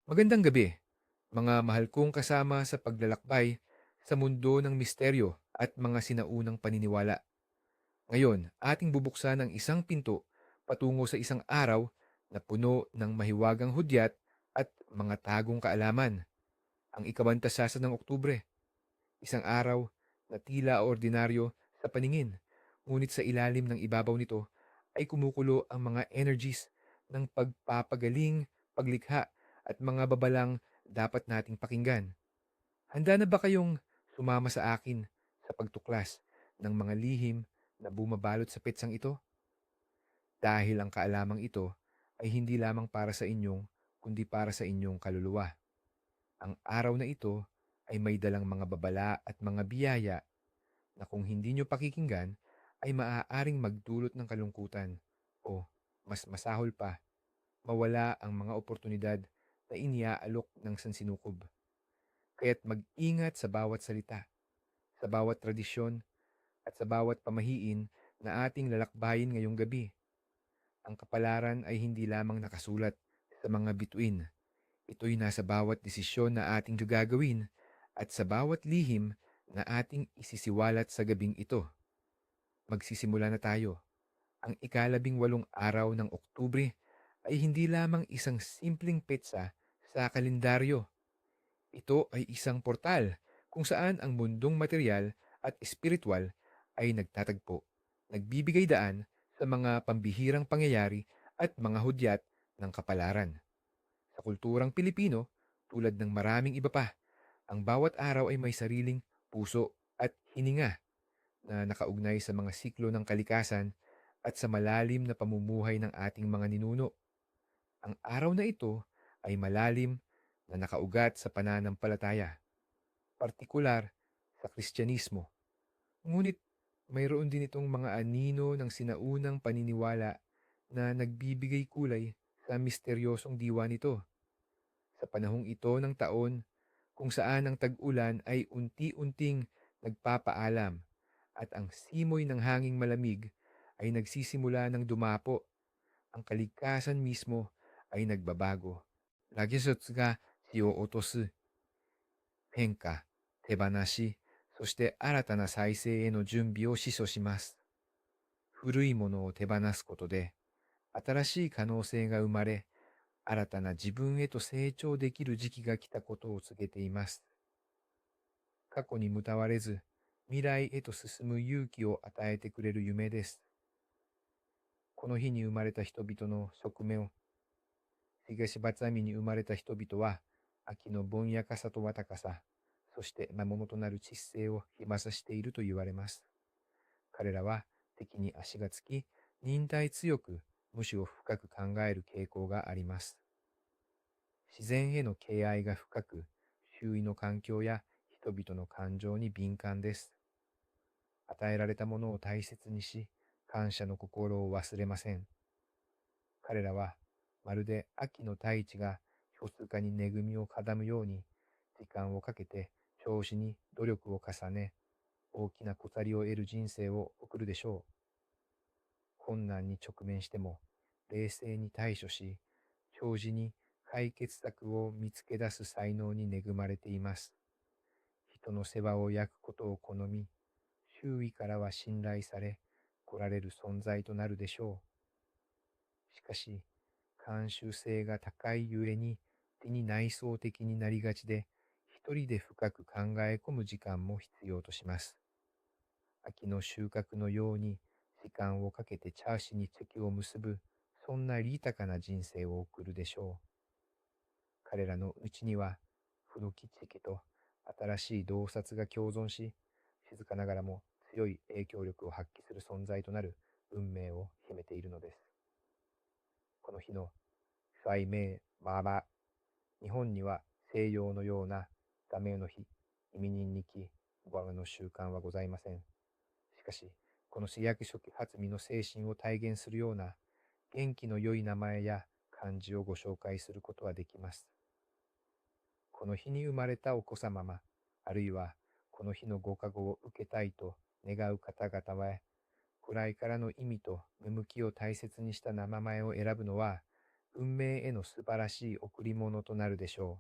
Magandang gabi, mga mahal kong kasama sa paglalakbay sa mundo ng misteryo at mga sinaunang paniniwala. Ngayon, ating bubuksan ang isang pinto patungo sa isang araw na puno ng mahiwagang hudyat at mga tagong kaalaman. Ang ikabantasasa ng Oktubre, isang araw na tila ordinaryo sa paningin, ngunit sa ilalim ng ibabaw nito ay kumukulo ang mga energies ng pagpapagaling, paglikha at mga babalang dapat nating pakinggan. Handa na ba kayong sumama sa akin sa pagtuklas ng mga lihim na bumabalot sa petsang ito? Dahil ang kaalamang ito ay hindi lamang para sa inyong, kundi para sa inyong kaluluwa. Ang araw na ito ay may dalang mga babala at mga biyaya na kung hindi nyo pakikinggan ay maaaring magdulot ng kalungkutan o mas masahol pa, mawala ang mga oportunidad na iniaalok ng sansinukob. Kaya't mag-ingat sa bawat salita, sa bawat tradisyon at sa bawat pamahiin na ating lalakbayin ngayong gabi. Ang kapalaran ay hindi lamang nakasulat sa mga bituin. Ito'y nasa bawat desisyon na ating gagawin at sa bawat lihim na ating isisiwalat sa gabing ito. Magsisimula na tayo. Ang ikalabing-walong araw ng Oktubre ay hindi lamang isang simpleng petsa sa kalendaryo. Ito ay isang portal kung saan ang mundong material at espiritual ay nagtatagpo, nagbibigay daan sa mga pambihirang pangyayari at mga hudyat ng kapalaran. Sa kulturang Pilipino, tulad ng maraming iba pa, ang bawat araw ay may sariling puso at hininga na nakaugnay sa mga siklo ng kalikasan at sa malalim na pamumuhay ng ating mga ninuno. Ang araw na ito ay malalim na nakaugat sa pananampalataya, partikular sa Kristyanismo. Ngunit mayroon din itong mga anino ng sinaunang paniniwala na nagbibigay kulay sa misteryosong diwa nito. Sa panahong ito ng taon kung saan ang tag-ulan ay unti-unting nagpapaalam at ang simoy ng hanging malamig ay nagsisimula ng dumapo, ang kaligtasan mismo ay nagbabago. Lagyasotsu ga shi o otosu, henka, tebanashi, そして新たな再生への準備を始祖します。古いものを手放すことで、新しい可能性が生まれ、新たな自分へと成長できる時期が来たことを告げています。過去にとわれず、未来へと進む勇気を与えてくれる夢です。この日に生まれた人々の側面を、東バツァミに生まれた人々は、秋のぼんやかさと豊かさ、そして魔物となる知性を日増さしていると言われます。彼らは敵に足がつき、忍耐強く無視を深く考える傾向があります。自然への敬愛が深く、周囲の環境や人々の感情に敏感です。与えられたものを大切にし、感謝の心を忘れません。彼らは、まるで秋の大地がひつかに恵みをかだむように、時間をかけて調子に努力を重ね、大きなりを得る人生を送るでしょう。困難に直面しても、冷静に対処し、長寿に解決策を見つけ出す才能に恵まれています。人の世話を焼くことを好み、周囲からは信頼され、来られる存在となるでしょう。しかし、慣習性が高いゆえに、手に内省的になりがちで、一人で深く考え込む時間も必要とします。秋の収穫のように、時間をかけてチャーシに席を結ぶ、そんな豊かな人生を送るでしょう。彼らのうちには、古き知識と新しい洞察が共存し、静かながらも強い影響力を発揮する存在となる運命を秘めているのです。この日のファイメイ・マーバー、日本には西洋のようなダメの日、移民にき、我がの習慣はございません。しかし、この市役所発味の精神を体現するような元気の良い名前や漢字をご紹介することはできます。この日に生まれたお子様ま、あるいはこの日のご加護を受けたいと願う方々は、位からの意味と向きを大切にした名前を選ぶのは、運命への素晴らしい贈り物となるでしょ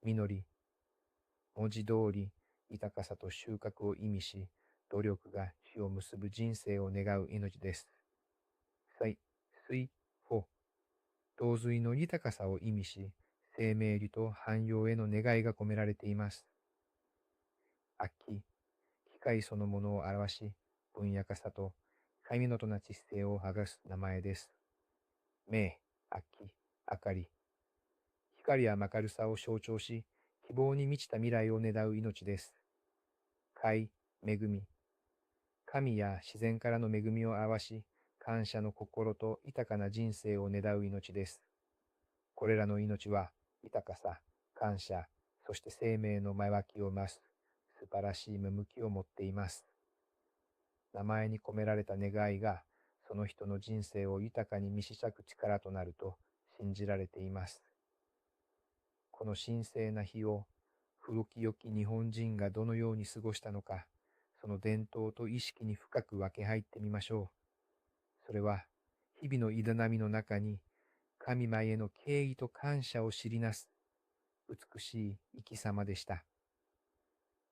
う。実り、文字通り豊かさと収穫を意味し、努力が死を結ぶ人生を願う命です。水、水、フォ、同髄の豊かさを意味し、生命力と繁栄への願いが込められています。秋、機械そのものを表し、分野かさと神のとな知性を剥がす名前です。明、秋、明かり、光や明るさを象徴し、希望に満ちた未来を願う命です。海、恵み、神や自然からの恵みを表し、感謝の心と豊かな人生を願う命です。これらの命は、豊かさ、感謝、そして生命の前脇を増す、素晴らしい趣を持っています。名前に込められた願いが、その人の人生を豊かに満ち裂く力となると信じられています。この神聖な日を、古き良き日本人がどのように過ごしたのか、その伝統と意識に深く分け入ってみましょう。それは、日々の営みの中に、神前への敬意と感謝を知りなす、美しい生き様でした。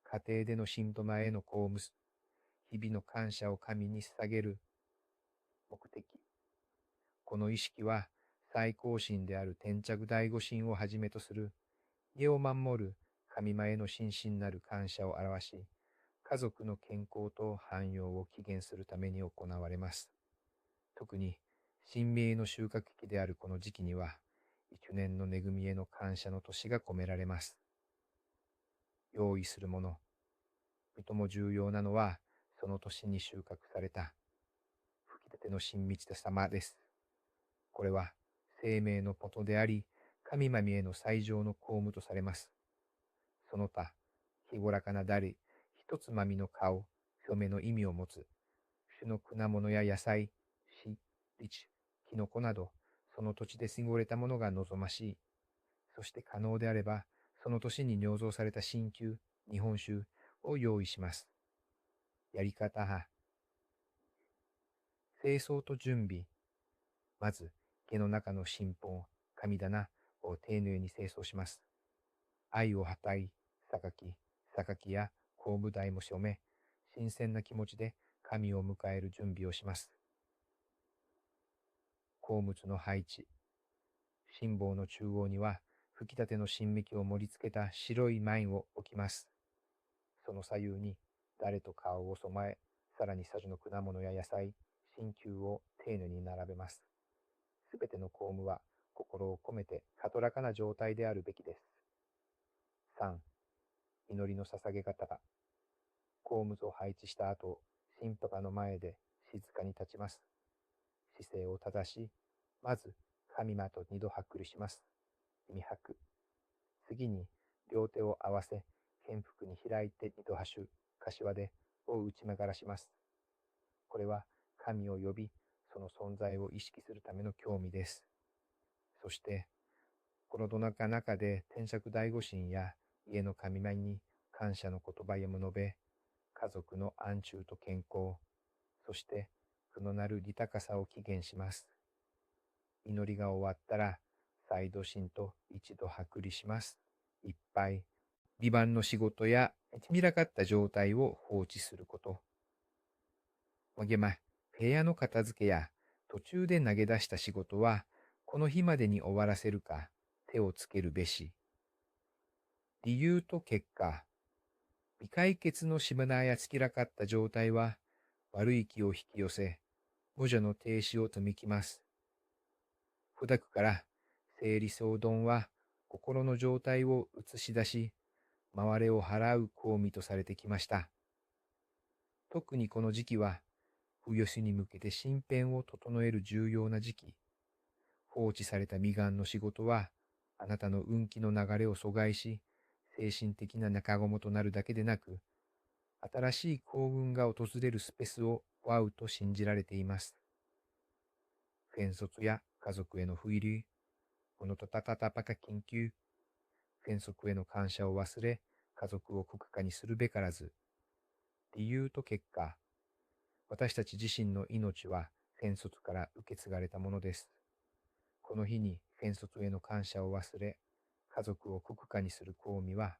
家庭での神と前への公務、日々の感謝を神に捧げる目的。この意識は、最高神である天着第五神をはじめとする、家を守る神前への真摯なる感謝を表し、家族の健康と繁栄を祈願するために行われます。特に、新芽の収穫期であるこの時期には、一年の恵みへの感謝の年が込められます。用意するもの、とも重要なのは、その年に収穫された、吹き立ての親密様です。これは、生命の元であり、神々への最上の公務とされます。その他、日ごらかなだり、一つまみの顔、表面の意味を持つ、種の果物や野菜、死、リチ、キノコなど、その土地で優れたものが望ましい。そして可能であれば、その年に醸造された新旧、日本酒を用意します。やり方派。清掃と準備。まず、家の中の神宝、神棚を丁寧に清掃します。愛をはたい、榊や公務台も署め、新鮮な気持ちで神を迎える準備をします。鉱物の配置。神宝の中央には、吹き立ての新幹を盛り付けた白い舞を置きます。その左右に、誰と顔を備え、さらにさじの果物や野菜、新旧を丁寧に並べます。すべての公務は、心を込めて、高らかな状態であるべきです。3、祈りの捧げ方だ。公務を配置した後、神とかの前で静かに立ちます。姿勢を正し、まず、神間と二度はっくりします。意味吐く。次に、両手を合わせ、剣腹に開いて二度はしゅ、柏で、を打ち曲がらします。これは、神を呼び、その存在を意識するための興味です。そして、このどなか中で天釈大御神や家の神前に感謝の言葉を述べ、家族の安中と健康、そして苦のなる豊かさを祈願します。祈りが終わったら、再度神と一度剥離します。いっぱい、美版の仕事や散らかった状態を放置すること。わげま、部屋の片付けや途中で投げ出した仕事は、この日までに終わらせるか、手をつけるべし。理由と結果、未解決のしまなやつきらかった状態は、悪い気を引き寄せ、無助の停止を積みきます。普段から整理総論は心の状態を映し出し、回れを払う公務とされてきました。特にこの時期は、冬至に向けて身辺を整える重要な時期。放置された未完の仕事は、あなたの運気の流れを阻害し、精神的な仲ごもとなるだけでなく、新しい幸運が訪れるスペースを奪うと信じられています。フェンソツや家族への不意流、このとたたたぱか緊急、フェンソクへの感謝を忘れ、家族を国家にするべからず、理由と結果、私たち自身の命はフェンソツから受け継がれたものです。この日に先祖への感謝を忘れ、家族を国家にする行為は、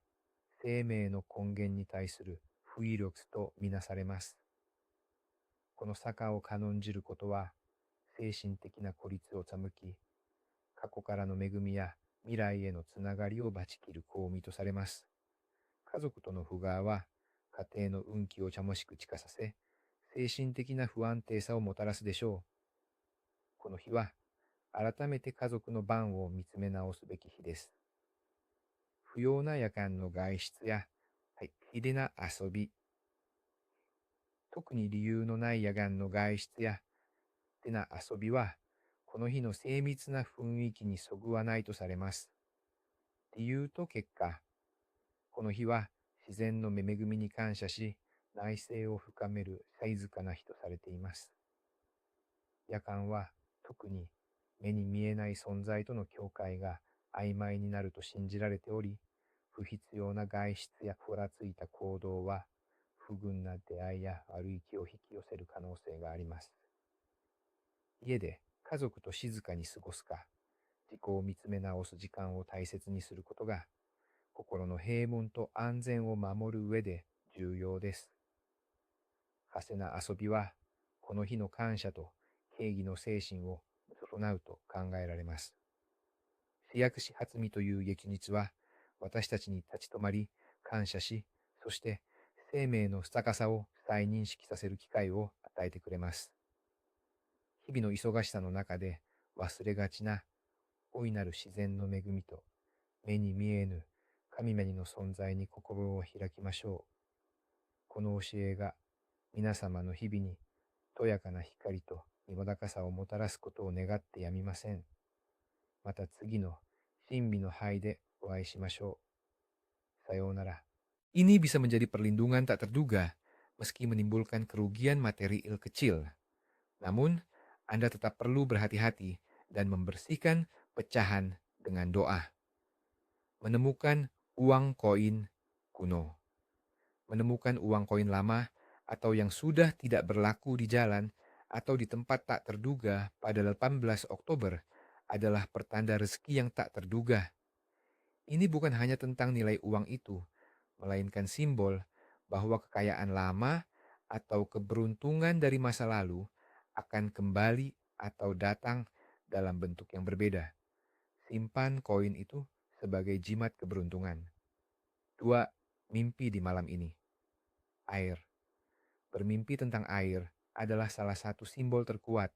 生命の根源に対する不威力とみなされます。この坂を軽んじることは、精神的な孤立を背き、過去からの恵みや未来へのつながりを断ち切る行為とされます。家族との不和は、家庭の運気をちゃもしく地化させ、精神的な不安定さをもたらすでしょう。この日は、改めて家族の番を見つめ直すべき日です。不要な夜間の外出や、非でな遊び、特に理由のない夜間の外出や、非でな遊びは、この日の精密な雰囲気にそぐわないとされます。理由と結果、この日は自然の恵みに感謝し、内省を深める静かな日とされています。夜間は特に目に見えない存在との境界が曖昧になると信じられており、不必要な外出やふらついた行動は不遇な出会いや悪い気を引き寄せる可能性があります。家で家族と静かに過ごすか、自己を見つめ直す時間を大切にすることが、心の平穏と安全を守る上で重要です。馳せな遊びは、この日の感謝と敬儀の精神を損うと考えられます。飛躍し初見という激日は、私たちに立ち止まり、感謝し、そして生命の豊かさを再認識させる機会を与えてくれます。日々の忙しさの中で忘れがちな大いなる自然の恵みと目に見えぬ神々の存在に心を開きましょう。この教えが皆様の日々にとやかな光と柔らかさをもたらすことを願ってやみません。また次の神秘の灰でお会いしましょう。さようなら。Ini bisa menjadi perlindungan tak terduga meski menimbulkan kerugian material kecil. Namun, Anda tetap perlu berhati-hati dan membersihkan pecahan dengan doa. Menemukan uang koin kuno. Menemukan uang koin lama atau yang sudah tidak berlaku di jalan atau di tempat tak terduga pada 18 Oktober adalah pertanda rezeki yang tak terduga. Ini bukan hanya tentang nilai uang itu, melainkan simbol bahwa kekayaan lama atau keberuntungan dari masa lalu akan kembali atau datang dalam bentuk yang berbeda. Simpan koin itu sebagai jimat keberuntungan. 2. Mimpi di malam ini. Air. Bermimpi tentang air adalah salah satu simbol terkuat.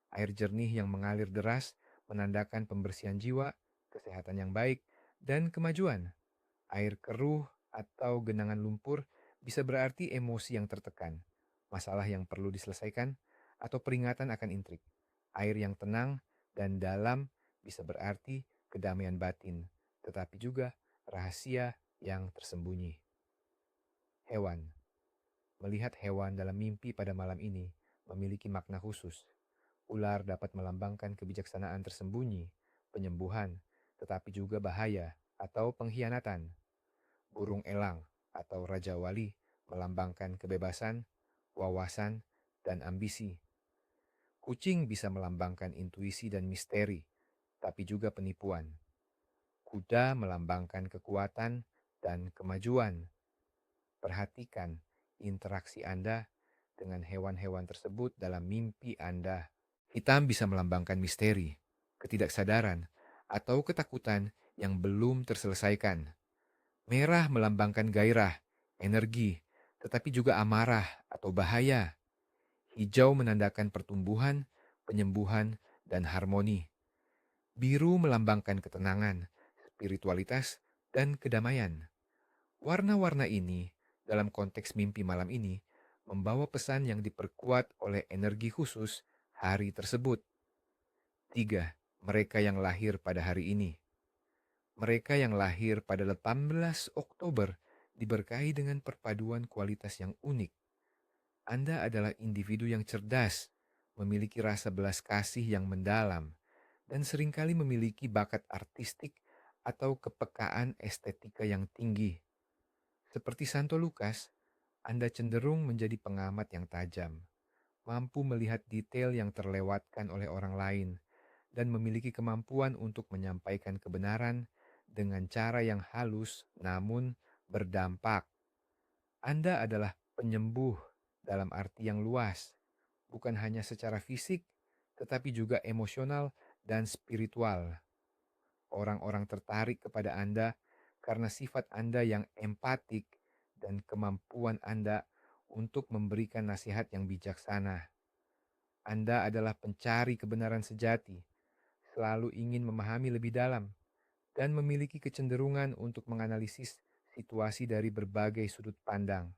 Air jernih yang mengalir deras menandakan pembersihan jiwa, kesehatan yang baik, dan kemajuan. Air keruh atau genangan lumpur bisa berarti emosi yang tertekan, masalah yang perlu diselesaikan, atau peringatan akan intrik. Air yang tenang dan dalam bisa berarti kedamaian batin, tetapi juga rahasia yang tersembunyi. Hewan. Melihat hewan dalam mimpi pada malam ini memiliki makna khusus. Ular dapat melambangkan kebijaksanaan tersembunyi, penyembuhan, tetapi juga bahaya atau pengkhianatan. Burung elang atau raja wali melambangkan kebebasan, wawasan, dan ambisi. Kucing bisa melambangkan intuisi dan misteri, tapi juga penipuan. Kuda melambangkan kekuatan dan kemajuan. Perhatikan interaksi Anda dengan hewan-hewan tersebut dalam mimpi Anda. Hitam bisa melambangkan misteri, ketidaksadaran, atau ketakutan yang belum terselesaikan. Merah melambangkan gairah, energi, tetapi juga amarah atau bahaya. Hijau menandakan pertumbuhan, penyembuhan, dan harmoni. Biru melambangkan ketenangan, spiritualitas, dan kedamaian. Warna-warna ini dalam konteks mimpi malam ini membawa pesan yang diperkuat oleh energi khusus hari tersebut. 3. Mereka yang lahir pada hari ini. Mereka yang lahir pada 18 Oktober diberkahi dengan perpaduan kualitas yang unik. Anda adalah individu yang cerdas, memiliki rasa belas kasih yang mendalam, dan seringkali memiliki bakat artistik atau kepekaan estetika yang tinggi. Seperti Santo Lukas, Anda cenderung menjadi pengamat yang tajam, mampu melihat detail yang terlewatkan oleh orang lain, dan memiliki kemampuan untuk menyampaikan kebenaran dengan cara yang halus namun berdampak. Anda adalah penyembuh dalam arti yang luas, bukan hanya secara fisik, tetapi juga emosional dan spiritual. Orang-orang tertarik kepada Anda karena sifat Anda yang empatik dan kemampuan Anda untuk memberikan nasihat yang bijaksana. Anda adalah pencari kebenaran sejati, selalu ingin memahami lebih dalam, dan memiliki kecenderungan untuk menganalisis situasi dari berbagai sudut pandang.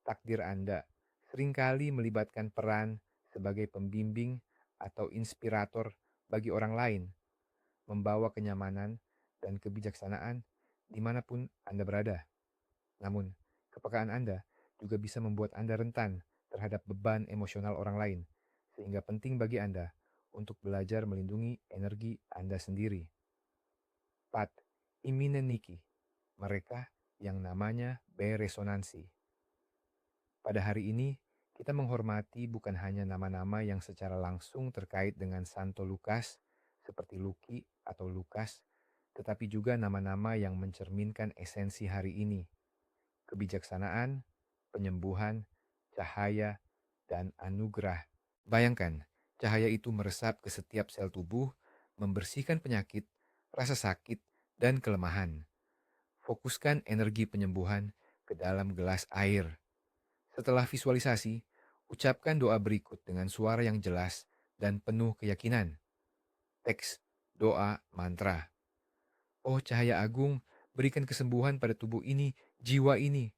Takdir Anda seringkali melibatkan peran sebagai pembimbing atau inspirator bagi orang lain, membawa kenyamanan dan kebijaksanaan dimanapun Anda berada. Namun, kepekaan Anda juga bisa membuat Anda rentan terhadap beban emosional orang lain, sehingga penting bagi Anda untuk belajar melindungi energi Anda sendiri. 4. Imineniki, mereka yang namanya beresonansi. Pada hari ini, kita menghormati bukan hanya nama-nama yang secara langsung terkait dengan Santo Lukas, seperti Luki atau Lukas, tetapi juga nama-nama yang mencerminkan esensi hari ini: kebijaksanaan, penyembuhan, cahaya, dan anugerah. Bayangkan, cahaya itu meresap ke setiap sel tubuh, membersihkan penyakit, rasa sakit, dan kelemahan. Fokuskan energi penyembuhan ke dalam gelas air. Setelah visualisasi, ucapkan doa berikut dengan suara yang jelas dan penuh keyakinan. Teks doa mantra. Oh cahaya agung, berikan kesembuhan pada tubuh ini, jiwa ini.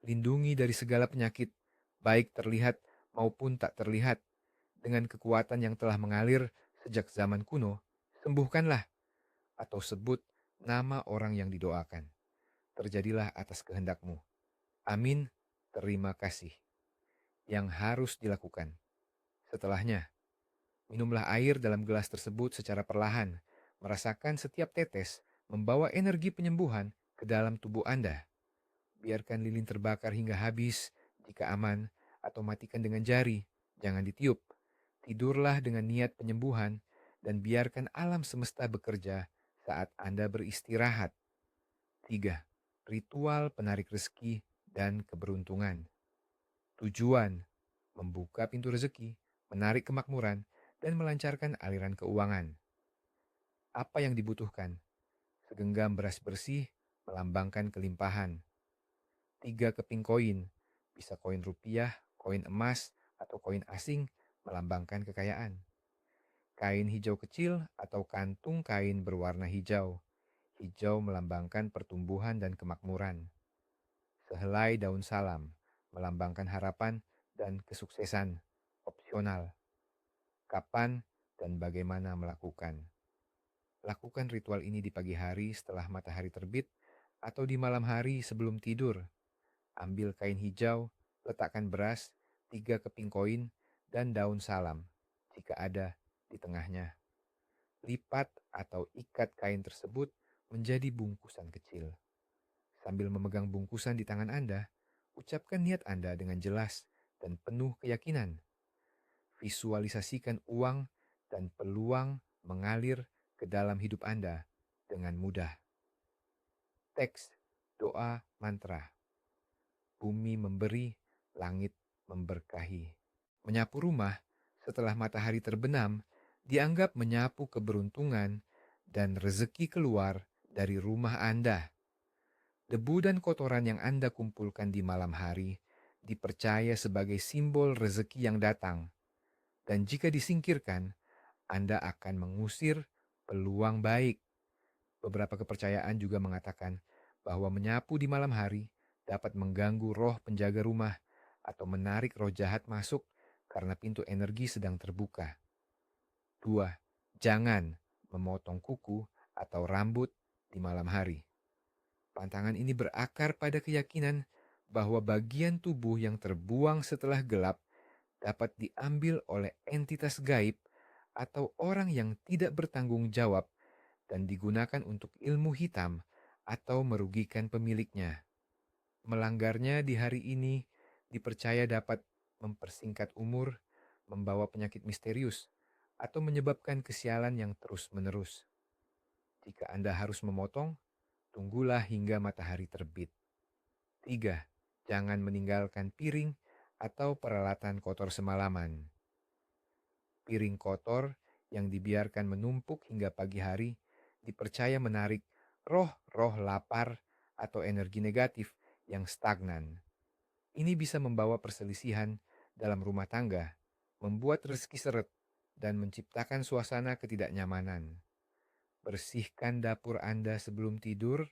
Lindungi dari segala penyakit, baik terlihat maupun tak terlihat. Dengan kekuatan yang telah mengalir sejak zaman kuno, sembuhkanlah atau sebut nama orang yang didoakan. Terjadilah atas kehendakmu. Amin, terima kasih. Yang harus dilakukan. Setelahnya, minumlah air dalam gelas tersebut secara perlahan, merasakan setiap tetes membawa energi penyembuhan ke dalam tubuh Anda. Biarkan lilin terbakar hingga habis, jika aman, atau matikan dengan jari, jangan ditiup. Tidurlah dengan niat penyembuhan dan biarkan alam semesta bekerja saat Anda beristirahat. 3. Ritual penarik rezeki dan keberuntungan. Tujuan: membuka pintu rezeki, menarik kemakmuran, dan melancarkan aliran keuangan. Apa yang dibutuhkan? Segenggam beras bersih melambangkan kelimpahan. 3 keping koin, bisa koin rupiah, koin emas, atau koin asing melambangkan kekayaan. Kain hijau kecil atau kantung kain berwarna hijau. Hijau melambangkan pertumbuhan dan kemakmuran. Sehelai daun salam melambangkan harapan dan kesuksesan. Opsional. Kapan dan bagaimana melakukan? Lakukan ritual ini di pagi hari setelah matahari terbit atau di malam hari sebelum tidur. Ambil kain hijau, letakkan beras, 3 keping koin, dan daun salam, jika ada, di tengahnya. Lipat atau ikat kain tersebut menjadi bungkusan kecil. Sambil memegang bungkusan di tangan Anda, ucapkan niat Anda dengan jelas dan penuh keyakinan. Visualisasikan uang dan peluang mengalir ke dalam hidup Anda dengan mudah. Teks doa mantra. Bumi memberi, langit memberkahi. Menyapu rumah setelah matahari terbenam dianggap menyapu keberuntungan dan rezeki keluar dari rumah Anda. Debu dan kotoran yang Anda kumpulkan di malam hari dipercaya sebagai simbol rezeki yang datang. Dan jika disingkirkan, Anda akan mengusir peluang baik. Beberapa kepercayaan juga mengatakan bahwa menyapu di malam hari dapat mengganggu roh penjaga rumah atau menarik roh jahat masuk karena pintu energi sedang terbuka. 2. Jangan memotong kuku atau rambut di malam hari. Pantangan ini berakar pada keyakinan bahwa bagian tubuh yang terbuang setelah gelap dapat diambil oleh entitas gaib atau orang yang tidak bertanggung jawab dan digunakan untuk ilmu hitam atau merugikan pemiliknya. Melanggarnya di hari ini dipercaya dapat mempersingkat umur, membawa penyakit misterius, atau menyebabkan kesialan yang terus-menerus. Jika Anda harus memotong, tunggulah hingga matahari terbit. 3. Jangan meninggalkan piring atau peralatan kotor semalaman. Piring kotor yang dibiarkan menumpuk hingga pagi hari dipercaya menarik roh-roh lapar atau energi negatif yang stagnan. Ini bisa membawa perselisihan dalam rumah tangga, membuat rezeki seret, dan menciptakan suasana ketidaknyamanan. Bersihkan dapur Anda sebelum tidur